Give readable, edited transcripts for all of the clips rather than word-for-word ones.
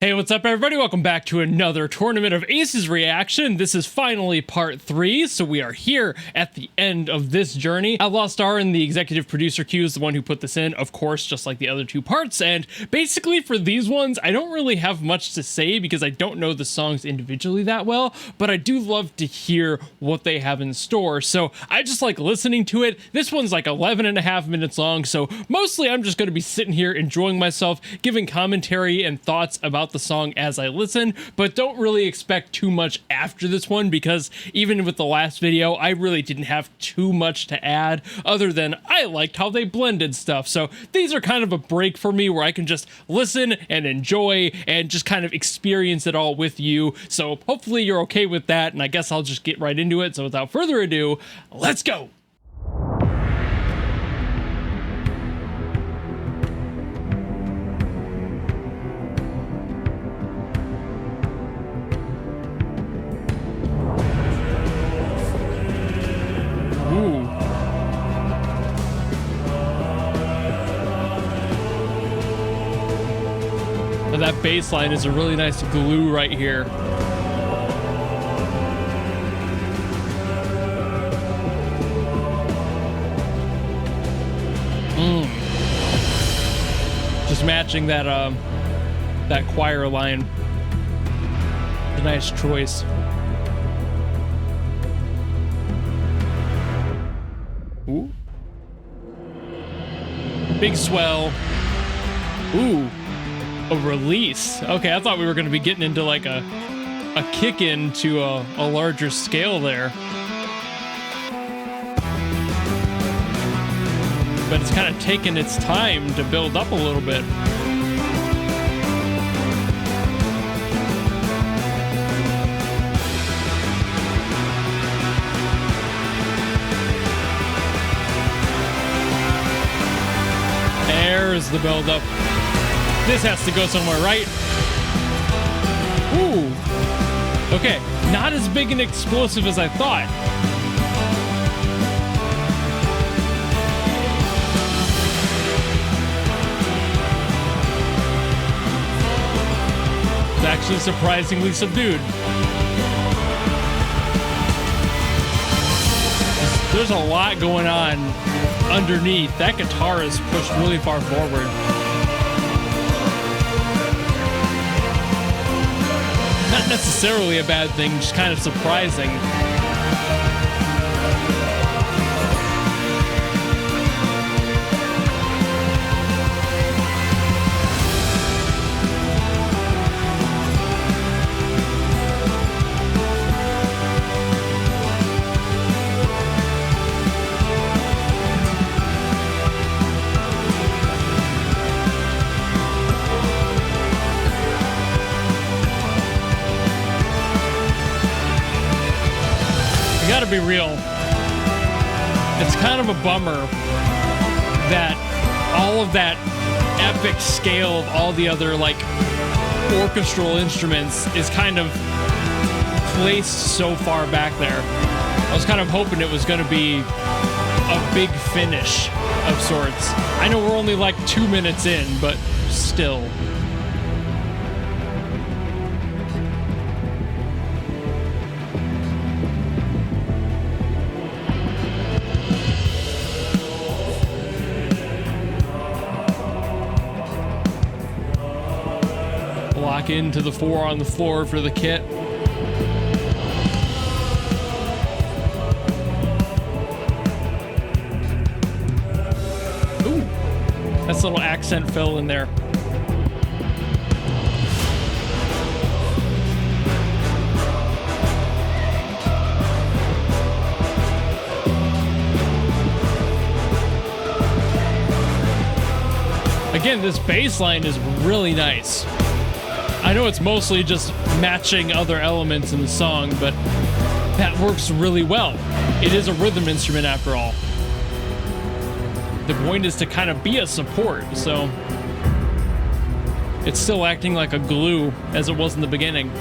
Hey, what's up everybody? Welcome back to another Tournament of Aces reaction. This is finally part 3, so we are here at the end of this journey. Outlaw Star and the executive producer Q is the one who put this in, of course, just like the other two parts, and basically for these ones, I don't really have much to say because I don't know the songs individually that well, but I do love to hear what they have in store, so I just like listening to it. This one's like 11.5 minutes long, so mostly I'm just going to be sitting here enjoying myself, giving commentary and thoughts about the song as I listen, but don't really expect too much after this one because even with the last video, I really didn't have too much to add other than I liked how they blended stuff. So these are kind of a break for me where I can just listen and enjoy and just kind of experience it all with you. So hopefully you're okay with that, and I guess I'll just get right into it. So without further ado, let's go. That bass line is a really nice glue right here. Just matching that that choir line. A nice choice. Ooh. Big swell. Ooh. A release. Okay, I thought we were going to be getting into like a kick into a larger scale there. But it's kind of taken its time to build up a little bit. There's the build-up. This has to go somewhere, right? Ooh. Okay, not as big and explosive as I thought. It's actually surprisingly subdued. There's a lot going on underneath. That guitar is pushed really far forward. Not necessarily a bad thing, just kind of surprising. Gotta be real. It's kind of a bummer that all of that epic scale of all the other like orchestral instruments is kind of placed so far back there. I was kind of hoping it was going to be a big finish of sorts. I know we're only like 2 minutes in, but still. Lock into the 4 on the floor for the kit. Ooh, that's a little accent fill in there. Again, this bass line is really nice. I know it's mostly just matching other elements in the song, but that works really well. It is a rhythm instrument after all. The point is to kind of be a support, so it's still acting like a glue as it was in the beginning.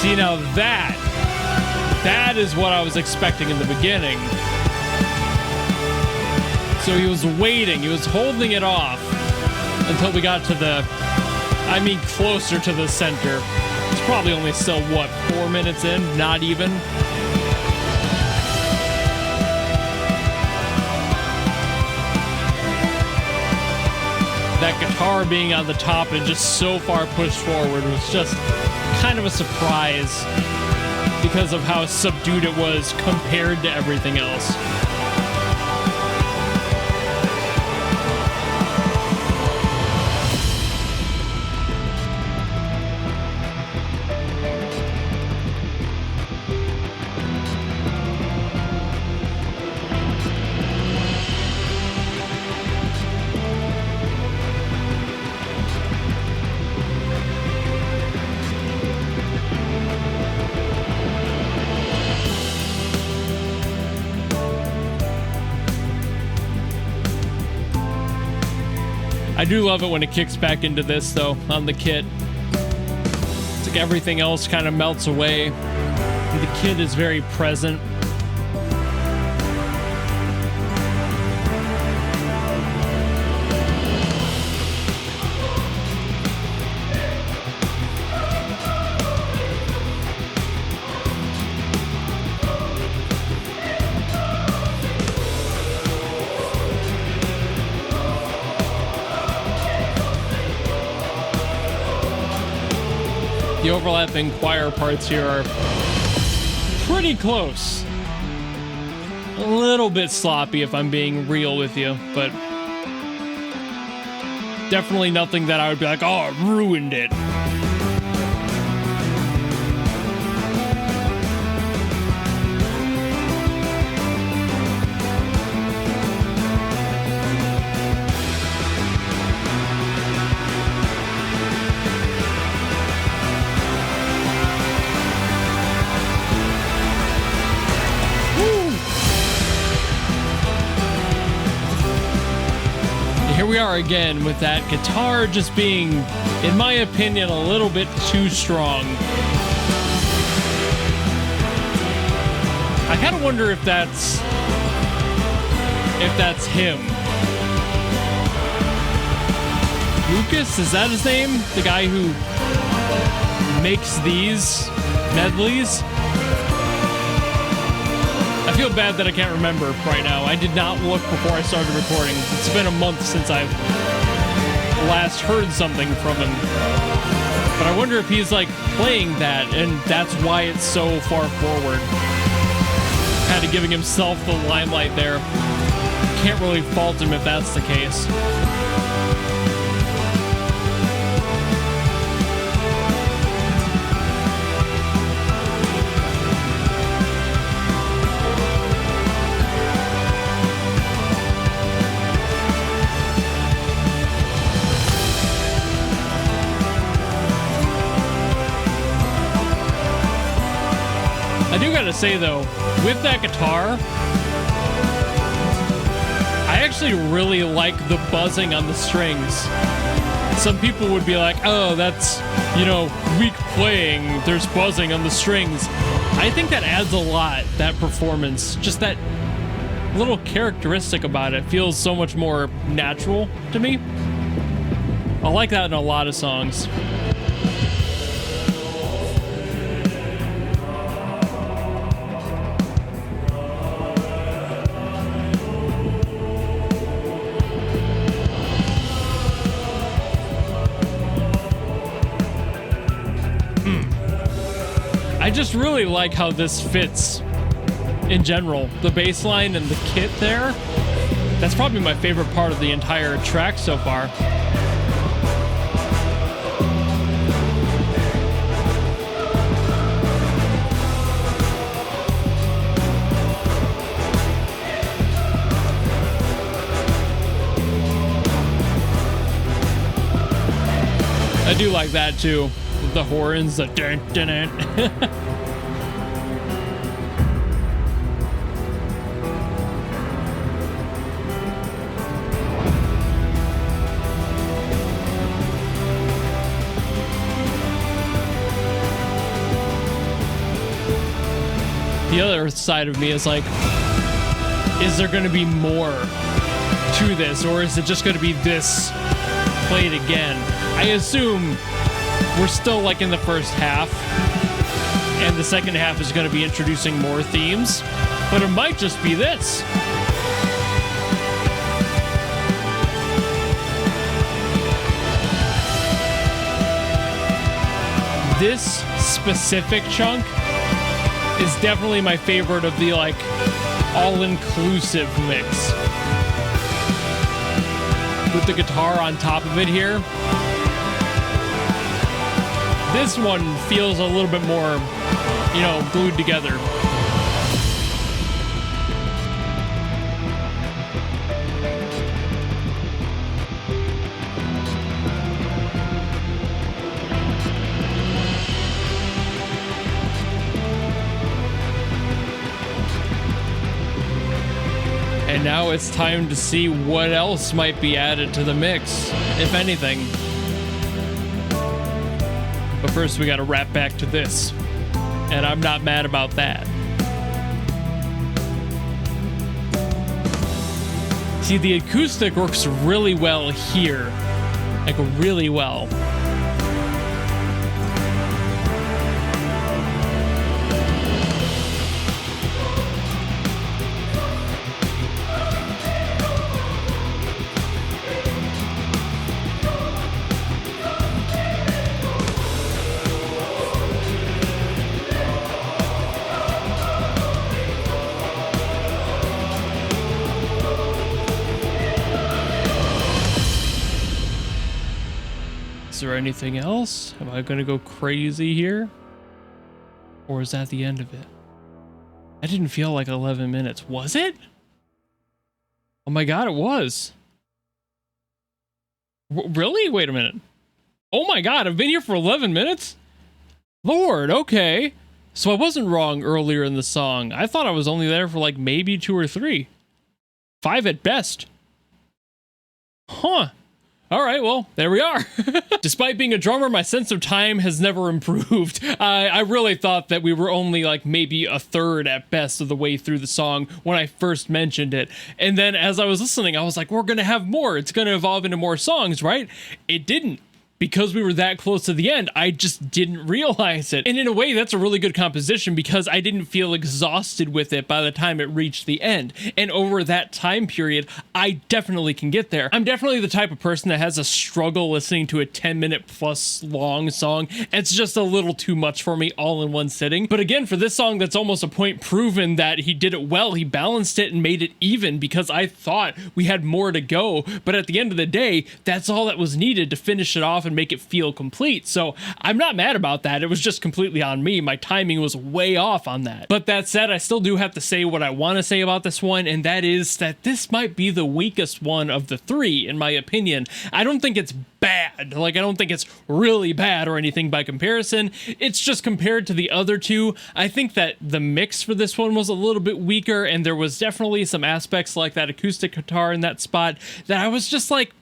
See, now that is what I was expecting in the beginning. So he was waiting, he was holding it off until we got to closer to the center. It's probably only still, what, 4 minutes in? Not even. That guitar being on the top and just so far pushed forward was just kind of a surprise because of how subdued it was compared to everything else. I do love it when it kicks back into this, though, on the kit. It's like everything else kind of melts away. The kit is very present. The overlapping choir parts here are pretty close. A little bit sloppy if I'm being real with you, but definitely nothing that I would be like, oh, it ruined it. Here we are again with that guitar just being, in my opinion, a little bit too strong. I kind of wonder if that's him. Lucas, is that his name? The guy who makes these medleys? I feel bad that I can't remember right now. I did not look before I started recording. It's been a month since I've last heard something from him. But I wonder if he's like playing that and that's why it's so far forward. Kind of giving himself the limelight there. Can't really fault him if that's the case. I do gotta say though, with that guitar, I actually really like the buzzing on the strings. Some people would be like, oh, that's, weak playing, there's buzzing on the strings. I think that adds a lot, that performance. Just that little characteristic about it feels so much more natural to me. I like that in a lot of songs. I just really like how this fits in general. The bass line and the kit there, that's probably my favorite part of the entire track so far. I do like that too. The horns, the dun dun dun. the other side of me is like, is there going to be more to this, or is it just going to be this played again? I assume we're still like in the first half, and the second half is going to be introducing more themes, but it might just be this. This specific chunk is definitely my favorite of the like all-inclusive mix. With the guitar on top of it here. This one feels a little bit more, you know, glued together. And now it's time to see what else might be added to the mix, if anything. But first we gotta wrap back to this. And I'm not mad about that. See, the acoustic works really well here. Like, really well. Is there anything else? Am I going to go crazy here? Or is that the end of it? That didn't feel like 11 minutes. Was it? Oh my god, it was. Really? Wait a minute. Oh my god, I've been here for 11 minutes? Lord, okay. So I wasn't wrong earlier in the song. I thought I was only there for like maybe 2 or 3. 5 at best. Huh. All right, well, there we are. Despite being a drummer, my sense of time has never improved. I really thought that we were only like maybe a third at best of the way through the song when I first mentioned it. And then as I was listening, I was like, we're going to have more. It's going to evolve into more songs, right? It didn't. Because we were that close to the end, I just didn't realize it. And in a way, that's a really good composition because I didn't feel exhausted with it by the time it reached the end. And over that time period, I definitely can get there. I'm definitely the type of person that has a struggle listening to a 10-minute plus long song. It's just a little too much for me all in one sitting. But again, for this song, that's almost a point proven that he did it well. He balanced it and made it even because I thought we had more to go. But at the end of the day, that's all that was needed to finish it off and make it feel complete. So I'm not mad about that. It was just completely on me. My timing was way off on that. But that said, I still do have to say what I want to say about this one, and that is that this might be the weakest one of the 3, in my opinion. I don't think it's bad. Like, I don't think it's really bad or anything by comparison. It's just compared to the other 2, I think that the mix for this one was a little bit weaker, and there was definitely some aspects like that acoustic guitar in that spot that I was just like,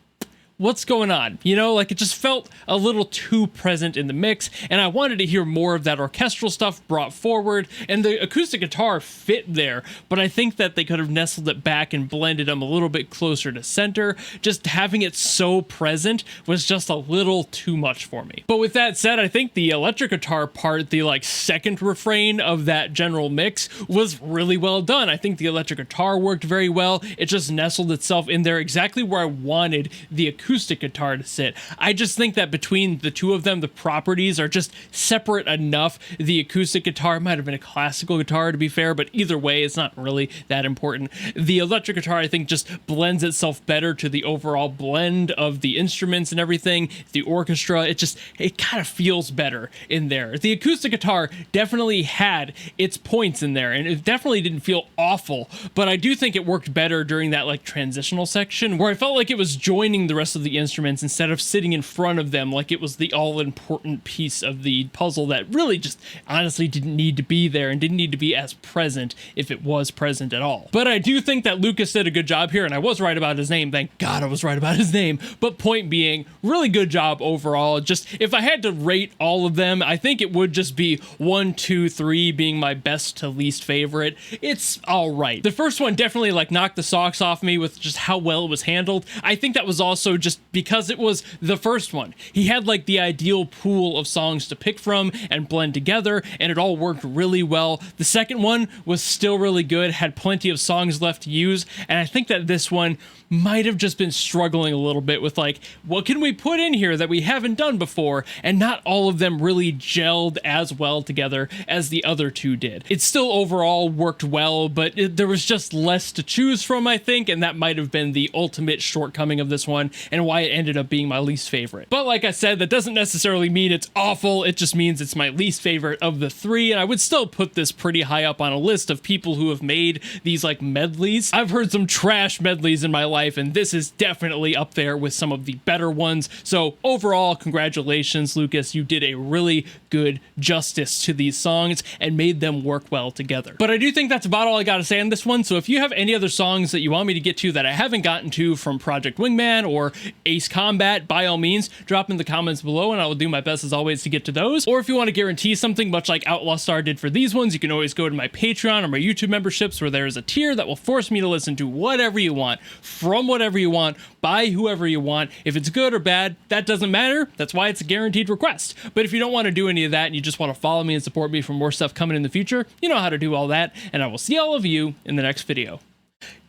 what's going on? You know, like it just felt a little too present in the mix, and I wanted to hear more of that orchestral stuff brought forward, and the acoustic guitar fit there, but I think that they could have nestled it back and blended them a little bit closer to center. Just having it so present was just a little too much for me. But with that said, I think the electric guitar part, the like second refrain of that general mix, was really well done. I think the electric guitar worked very well. It just nestled itself in there exactly where I wanted the acoustic guitar to sit. I just think that between the 2 of them, the properties are just separate enough. The acoustic guitar might have been a classical guitar, to be fair, but either way, it's not really that important. The electric guitar, I think, just blends itself better to the overall blend of the instruments and everything. The orchestra, it kind of feels better in there. The acoustic guitar definitely had its points in there, and it definitely didn't feel awful, but I do think it worked better during that like transitional section where I felt like it was joining the rest of of the instruments instead of sitting in front of them like it was the all-important piece of the puzzle that really just honestly didn't need to be there and didn't need to be as present if it was present at all. But I do think that Lucas did a good job here, and I was right about his name. Thank God I was right about his name. But point being, really good job overall. Just if I had to rate all of them, I think it would just be 1, 2, 3 being my best to least favorite. It's all right. The first one definitely like knocked the socks off me with just how well it was handled. I think that was also just because it was the first one. He had like the ideal pool of songs to pick from and blend together, and it all worked really well. The second one was still really good, had plenty of songs left to use, and I think that this one might have just been struggling a little bit with like, what can we put in here that we haven't done before? And not all of them really gelled as well together as the other two did. It still overall worked well, but there was just less to choose from, I think, and that might have been the ultimate shortcoming of this one and why it ended up being my least favorite. But like I said, that doesn't necessarily mean it's awful. It just means it's my least favorite of the three, and I would still put this pretty high up on a list of people who have made these like medleys. I've heard some trash medleys in my life, and this is definitely up there with some of the better ones. So overall, congratulations, Lucas. You did a really good justice to these songs and made them work well together. But I do think that's about all I gotta say on this one. So if you have any other songs that you want me to get to that I haven't gotten to from Project Wingman or Ace Combat, by all means, drop in the comments below and I will do my best as always to get to those. Or if you want to guarantee something much like Outlaw Star did for these ones, you can always go to my Patreon or my YouTube memberships where there is a tier that will force me to listen to whatever you want, from whatever you want, by whoever you want. If it's good or bad, that doesn't matter. That's why it's a guaranteed request. But if you don't want to do any of that and you just want to follow me and support me for more stuff coming in the future, you know how to do all that, and I will see all of you in the next video.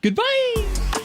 Goodbye!